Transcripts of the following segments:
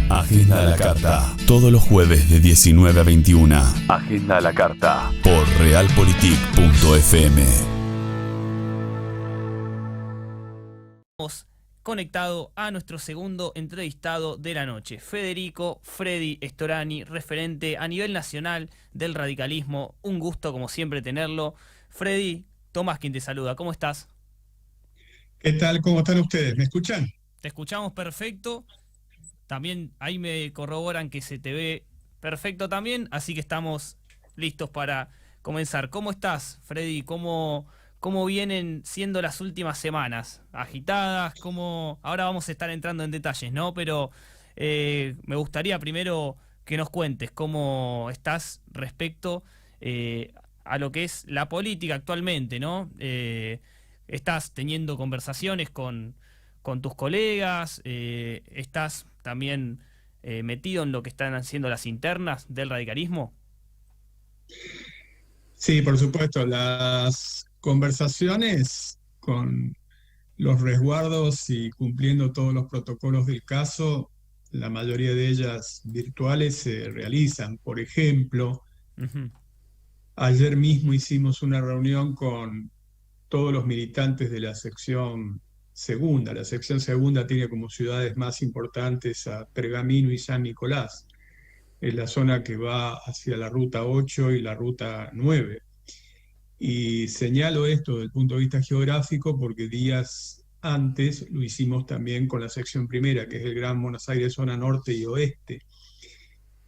Agenda a la carta. Todos los jueves de 19 a 21. Agenda a la carta. Por realpolitik.fm. Conectado a nuestro segundo entrevistado de la noche, Federico Freddy Storani, referente a nivel nacional del radicalismo. Un gusto, como siempre, tenerlo. Freddy, Tomás quien te saluda. ¿Cómo estás? ¿Qué tal? ¿Cómo están ustedes? ¿Me escuchan? Te escuchamos perfecto. También ahí me corroboran que se te ve perfecto también, así que estamos listos para comenzar. ¿Cómo estás, Freddy? ¿Cómo vienen siendo las últimas semanas? ¿Agitadas? Ahora vamos a estar entrando en detalles, ¿no? Pero me gustaría primero que nos cuentes cómo estás respecto a lo que es la política actualmente, ¿no? Estás teniendo conversaciones con tus colegas, estás también metido en lo que están haciendo las internas del radicalismo. Sí, por supuesto, las conversaciones con los resguardos y cumpliendo todos los protocolos del caso, la mayoría de ellas virtuales, se realizan. Por ejemplo, Uh-huh. ayer mismo hicimos una reunión con todos los militantes de la sección segunda. La sección segunda tiene como ciudades más importantes a Pergamino y San Nicolás. Es la zona que va hacia la ruta 8 y la ruta 9. Y señalo esto desde el punto de vista geográfico porque días antes lo hicimos también con la sección primera, que es el Gran Buenos Aires, zona norte y oeste.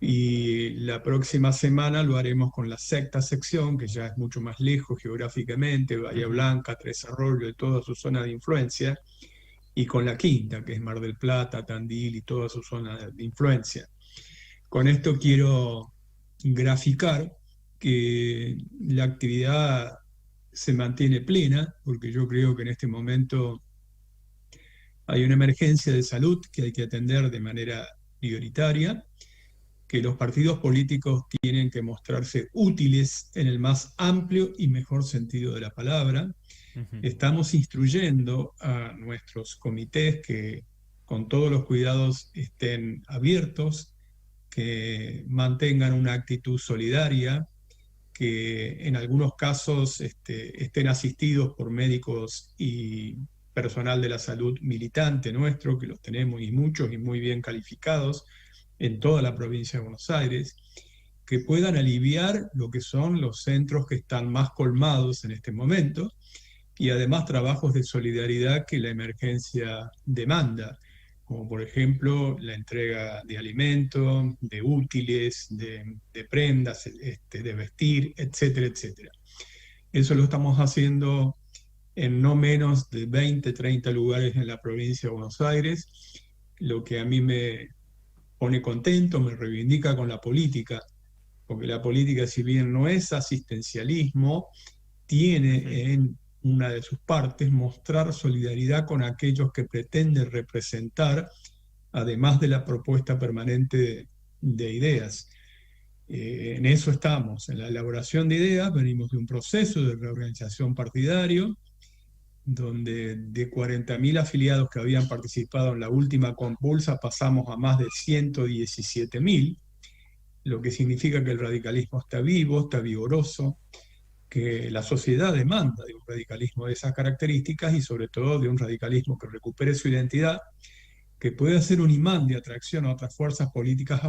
Y la próxima semana lo haremos con la sexta sección, que ya es mucho más lejos geográficamente, Bahía Blanca, Tres Arroyos y toda su zona de influencia, y con la quinta, que es Mar del Plata, Tandil y toda su zona de influencia. Con esto quiero graficar que la actividad se mantiene plena, porque yo creo que en este momento hay una emergencia de salud que hay que atender de manera prioritaria, que los partidos políticos tienen que mostrarse útiles en el más amplio y mejor sentido de la palabra. Uh-huh. Estamos instruyendo a nuestros comités que con todos los cuidados estén abiertos, que mantengan una actitud solidaria, que en algunos casos estén asistidos por médicos y personal de la salud militante nuestro, que los tenemos y muchos y muy bien calificados en toda la provincia de Buenos Aires, que puedan aliviar lo que son los centros que están más colmados en este momento, y además trabajos de solidaridad que la emergencia demanda, como por ejemplo la entrega de alimentos, de útiles, de prendas, de vestir, etcétera, etcétera. Eso lo estamos haciendo en no menos de 20, 30 lugares en la provincia de Buenos Aires, lo que a mí me pone contento, me reivindica con la política, porque la política, si bien no es asistencialismo, tiene en una de sus partes mostrar solidaridad con aquellos que pretende representar, además de la propuesta permanente de ideas. En eso estamos, en la elaboración de ideas. Venimos de un proceso de reorganización partidario, donde de 40.000 afiliados que habían participado en la última compulsa pasamos a más de 117.000, lo que significa que el radicalismo está vivo, está vigoroso, que la sociedad demanda de un radicalismo de esas características y sobre todo de un radicalismo que recupere su identidad, que pueda ser un imán de atracción a otras fuerzas políticas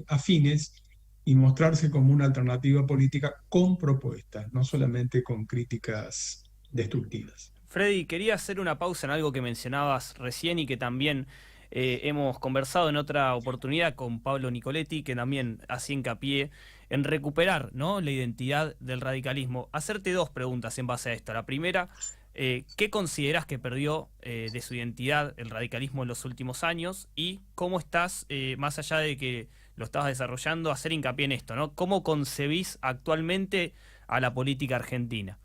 afines y mostrarse como una alternativa política con propuestas, no solamente con críticas destructivas. Freddy, quería hacer una pausa en algo que mencionabas recién y que también hemos conversado en otra oportunidad con Pablo Nicoletti, que también hacía hincapié en recuperar, ¿no?, la identidad del radicalismo. Hacerte dos preguntas en base a esto. La primera, ¿qué consideras que perdió de su identidad el radicalismo en los últimos años? Y cómo estás, más allá de que lo estabas desarrollando, hacer hincapié en esto, ¿no? ¿Cómo concebís actualmente a la política argentina?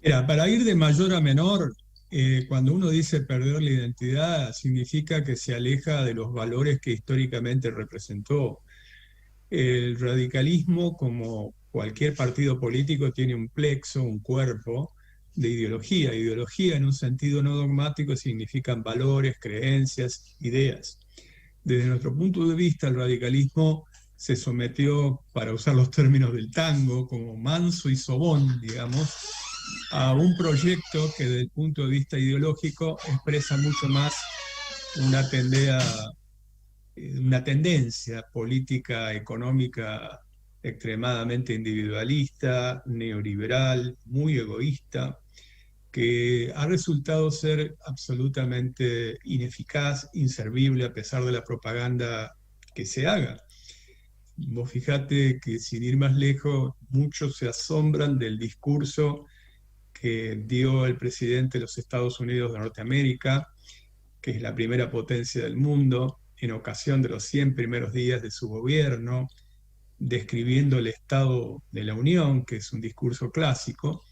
Mira, para ir de mayor a menor, cuando uno dice perder la identidad, significa que se aleja de los valores que históricamente representó. El radicalismo, como cualquier partido político, tiene un plexo, un cuerpo de ideología. Ideología en un sentido no dogmático significan valores, creencias, ideas. Desde nuestro punto de vista, el radicalismo se sometió, para usar los términos del tango, como manso y sobón, digamos, a un proyecto que desde el punto de vista ideológico expresa mucho más una, una tendencia política, económica extremadamente individualista, neoliberal, muy egoísta, que ha resultado ser absolutamente ineficaz, inservible a pesar de la propaganda que se haga. Vos fijate que sin ir más lejos, muchos se asombran del discurso que dio el presidente de los Estados Unidos de Norteamérica, que es la primera potencia del mundo, en ocasión de los 100 primeros días de su gobierno, describiendo el Estado de la Unión, que es un discurso clásico,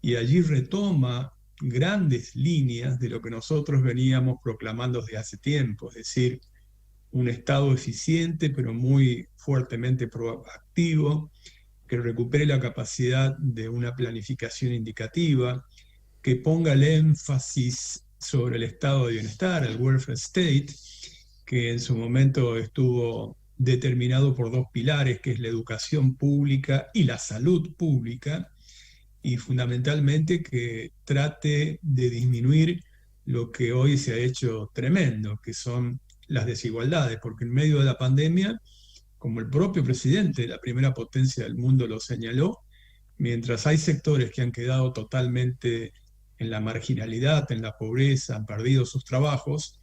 y allí retoma grandes líneas de lo que nosotros veníamos proclamando desde hace tiempo, es decir, un Estado eficiente pero muy fuertemente proactivo, que recupere la capacidad de una planificación indicativa, que ponga el énfasis sobre el estado de bienestar, el welfare state, que en su momento estuvo determinado por dos pilares, que es la educación pública y la salud pública, y fundamentalmente que trate de disminuir lo que hoy se ha hecho tremendo, que son las desigualdades, porque en medio de la pandemia, como el propio presidente de la primera potencia del mundo lo señaló, mientras hay sectores que han quedado totalmente en la marginalidad, en la pobreza, han perdido sus trabajos,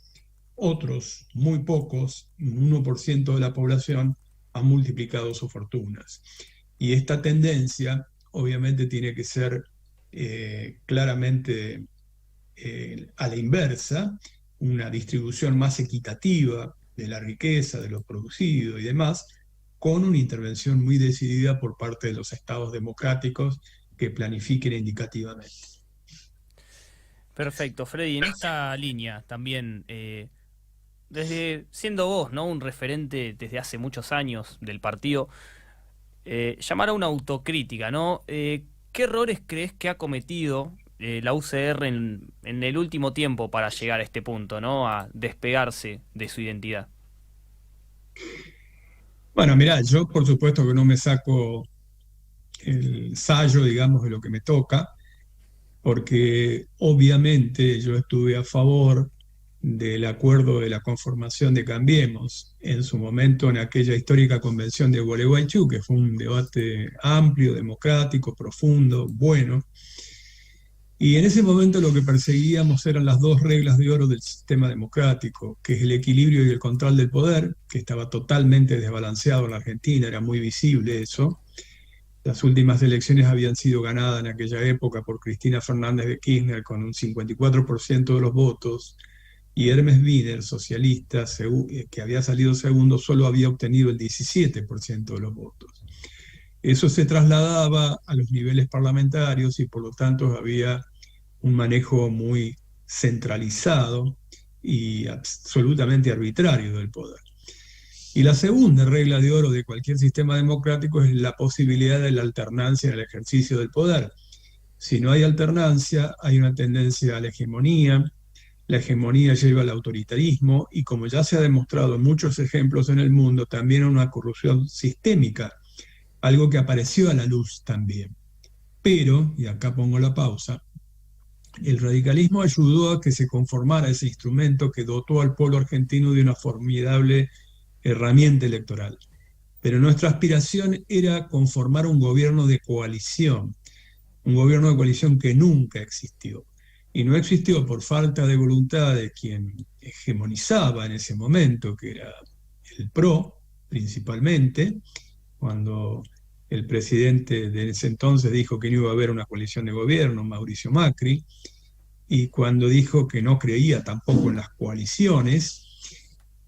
otros, muy pocos, un 1% de la población, han multiplicado sus fortunas. Y esta tendencia obviamente tiene que ser claramente a la inversa, una distribución más equitativa de la riqueza, de lo producido y demás, con una intervención muy decidida por parte de los estados democráticos que planifiquen indicativamente. Perfecto, Freddy. En esta línea también, desde siendo vos, ¿no?, un referente desde hace muchos años del partido, llamar a una autocrítica, ¿no? ¿Qué errores crees que ha cometido la UCR en el último tiempo para llegar a este punto, ¿no?, a despegarse de su identidad? Bueno, mirá, yo por supuesto que no me saco el sayo, digamos, de lo que me toca, porque obviamente yo estuve a favor del acuerdo de la conformación de Cambiemos en su momento en aquella histórica convención de Gualeguaychú, que fue un debate amplio, democrático, profundo, bueno. Y en ese momento lo que perseguíamos eran las dos reglas de oro del sistema democrático, que es el equilibrio y el control del poder, que estaba totalmente desbalanceado en la Argentina, era muy visible eso. Las últimas elecciones habían sido ganadas en aquella época por Cristina Fernández de Kirchner con un 54% de los votos, y Hermes Wiener, socialista, que había salido segundo, solo había obtenido el 17% de los votos. Eso se trasladaba a los niveles parlamentarios y por lo tanto había un manejo muy centralizado y absolutamente arbitrario del poder. Y la segunda regla de oro de cualquier sistema democrático es la posibilidad de la alternancia en el ejercicio del poder. Si no hay alternancia, hay una tendencia a la hegemonía lleva al autoritarismo y, como ya se ha demostrado en muchos ejemplos en el mundo, también a una corrupción sistémica, algo que apareció a la luz también. Pero, y acá pongo la pausa, el radicalismo ayudó a que se conformara ese instrumento que dotó al pueblo argentino de una formidable herramienta electoral. Pero nuestra aspiración era conformar un gobierno de coalición que nunca existió. Y no existió por falta de voluntad de quien hegemonizaba en ese momento, que era el PRO, principalmente, cuando el presidente de ese entonces dijo que no iba a haber una coalición de gobierno, Mauricio Macri, y cuando dijo que no creía tampoco en las coaliciones,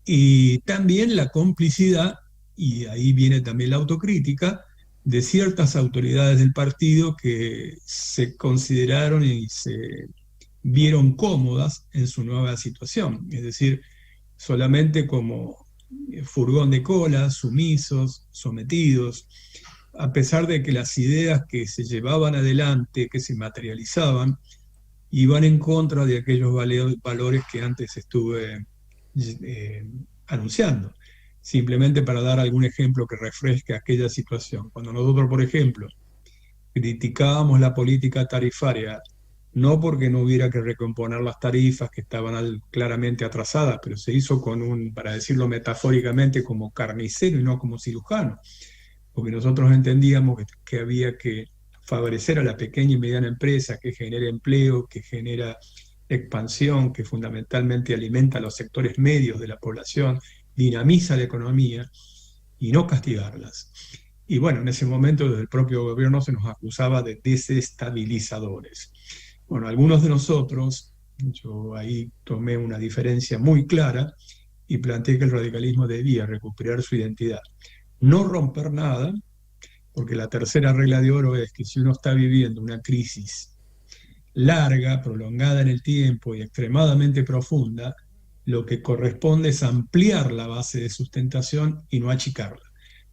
y también la complicidad, y ahí viene también la autocrítica, de ciertas autoridades del partido que se consideraron y se vieron cómodas en su nueva situación, es decir, solamente como furgón de cola, sumisos, sometidos, a pesar de que las ideas que se llevaban adelante, que se materializaban, iban en contra de aquellos valores que antes estuve eh, anunciando. Simplemente para dar algún ejemplo que refresque aquella situación. Cuando nosotros, por ejemplo, criticábamos la política tarifaria, no porque no hubiera que recomponer las tarifas que estaban claramente atrasadas, pero se hizo con para decirlo metafóricamente, como carnicero y no como cirujano, porque nosotros entendíamos que había que favorecer a la pequeña y mediana empresa que genera empleo, que genera expansión, que fundamentalmente alimenta a los sectores medios de la población, dinamiza la economía y no castigarlas. Y bueno, en ese momento desde el propio gobierno se nos acusaba de desestabilizadores. Bueno, algunos de nosotros, yo ahí tomé una diferencia muy clara y planteé que el radicalismo debía recuperar su identidad. No romper nada, porque la tercera regla de oro es que si uno está viviendo una crisis larga, prolongada en el tiempo y extremadamente profunda, lo que corresponde es ampliar la base de sustentación y no achicarla.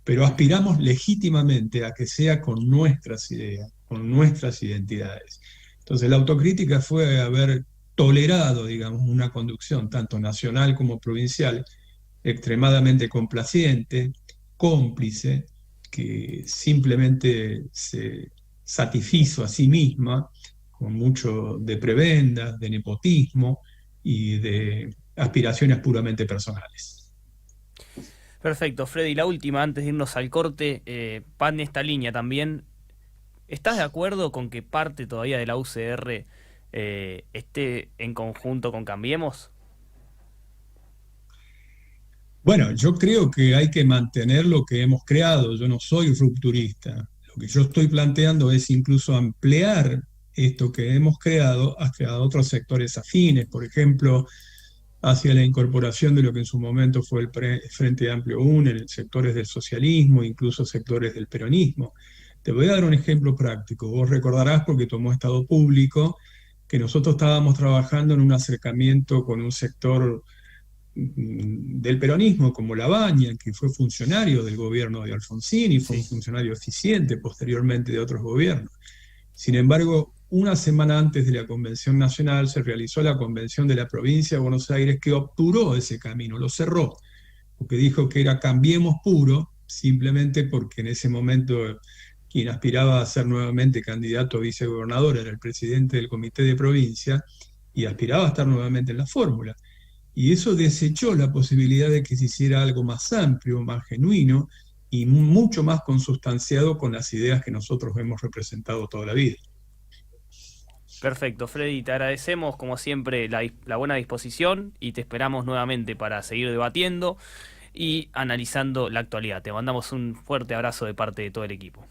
Pero aspiramos legítimamente a que sea con nuestras ideas, con nuestras identidades. Entonces la autocrítica fue haber tolerado, digamos, una conducción tanto nacional como provincial extremadamente complaciente, cómplice, que simplemente se satisfizo a sí misma con mucho de prebendas, de nepotismo y de aspiraciones puramente personales. Perfecto, Freddy, la última, antes de irnos al corte, van en esta línea también. ¿Estás de acuerdo con que parte todavía de la UCR esté en conjunto con Cambiemos? Bueno, yo creo que hay que mantener lo que hemos creado. Yo no soy rupturista. Lo que yo estoy planteando es incluso ampliar esto que hemos creado hacia otros sectores afines, por ejemplo, hacia la incorporación de lo que en su momento fue el Frente Amplio UNE, en sectores del socialismo, incluso sectores del peronismo. Te voy a dar un ejemplo práctico. Vos recordarás, porque tomó Estado Público, que nosotros estábamos trabajando en un acercamiento con un sector del peronismo como Labaña, que fue funcionario del gobierno de Alfonsín y fue un Sí. funcionario eficiente posteriormente de otros gobiernos. Sin embargo, una semana antes de la Convención Nacional se realizó la Convención de la Provincia de Buenos Aires, que obturó ese camino, lo cerró, porque dijo que era Cambiemos puro, simplemente porque en ese momento quien aspiraba a ser nuevamente candidato a vicegobernador era el presidente del Comité de Provincia y aspiraba a estar nuevamente en la fórmula. Y eso desechó la posibilidad de que se hiciera algo más amplio, más genuino y mucho más consustanciado con las ideas que nosotros hemos representado toda la vida. Perfecto, Freddy, te agradecemos como siempre la buena disposición y te esperamos nuevamente para seguir debatiendo y analizando la actualidad. Te mandamos un fuerte abrazo de parte de todo el equipo.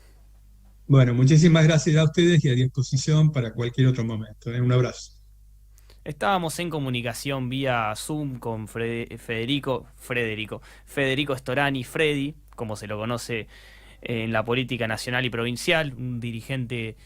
Bueno, muchísimas gracias a ustedes y a disposición para cualquier otro momento. Un abrazo. Estábamos en comunicación vía Zoom con Federico Storani, Freddy, como se lo conoce en la política nacional y provincial, un dirigente